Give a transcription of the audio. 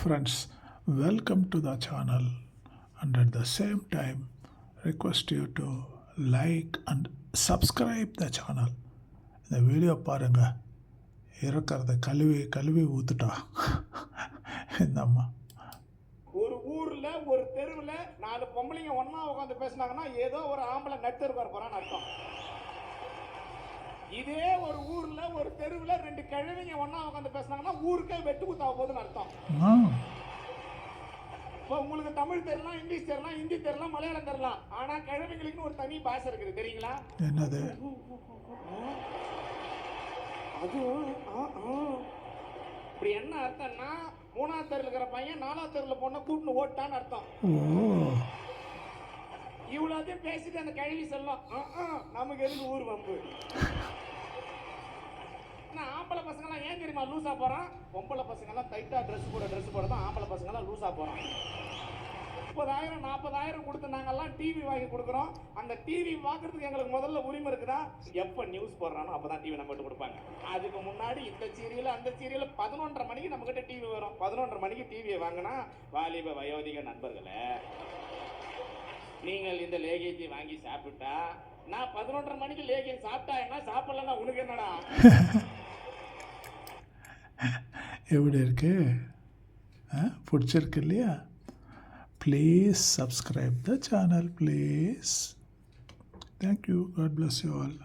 Friends, welcome to the channel, and at the same time request you to like and subscribe the channel. இந்த video பாருங்க, இருக்கிறத கழுவி கழுவி ஊத்துட்டா இந்த அம்மா. ஒரு ஊர்ல ஒரு தெருவுல 4 பொம்பளைங்க ஒண்ணா உட்காந்து பேசினாங்கன்னா ஏதோ ஒரு ஆம்பளை நடுத்தருக்கு வர போறான்னு அர்த்தம். இதே ஒரு ஊர்ல ஒரு தெருவுல 2 கிழவிங்க ஒண்ணா உட்காந்து பேசினாங்கன்னா ஊருக்கே வெட்டு குத்தாக போகுதுன்னு அர்த்தம். இப்போ உங்களுக்கு தமிழ் தெரியலாம், இங்கிலீஷ் தெரியலாம், ஹிந்தி தெரியலாம், மலையாளம் தெரியலாம். ஆனா கிழவிங்களுக்கு ஒரு தனி பாஷை இருக்குது தெரியுங்களா? என்னது? அது இப்படி என்ன அர்த்தம்னா 3ஆவது தெருவில் இருக்கிற பையன் 4ஆவது தெருவில் பொண்ணை கூட்டின்னு ஓட்டான்னு அர்த்தம். இவ்வளோத்தையும் பேசிட்டு அந்த கழுவி சொல்லும், நமக்கு எதுக்கு ஊர் வம்பு. ஆம்பளை பசங்கெல்லாம் ஏன் தெரியுமா லூஸா போறான்? பொம்பளை பசங்கெல்லாம் டைட்டா ட்ரெஸ் போட தான் ஆம்பளை பசங்கெல்லாம் லூஸா போறான். 30,000 40,000 கொடுத்து நாங்கெல்லாம் டிவி வாங்கி கொடுக்குறோம். அந்த டிவி பார்க்கறதுக்கு எங்களுக்கு முதல்ல உரிமை இருக்குதா? எப்ப நியூஸ் போடுறானோ அப்பதான் டிவி நம்ம கிட்ட கொடுப்பாங்க. அதுக்கு முன்னாடி இந்த சீரியல் அந்த சீரியல் 11:30 மணிக்கு நம்ம கிட்ட டிவி வரும். 11:30 மணிக்கு டிவியை வாங்கினா வாலிப வயோதிக நண்பர்களே, நீங்கள் இந்த லேகேஜி வாங்கி சாப்பிட்டா நான் 11:30 மணிக்கு லேகேஜ் சாப்பிட்டா என்ன, சாப்பிடலன்னா உனக்கு என்னடா? எப்படி இருக்கு? பிடிச்சிருக்கு இல்லையா? Please subscribe the channel, please. Thank you. God bless you all.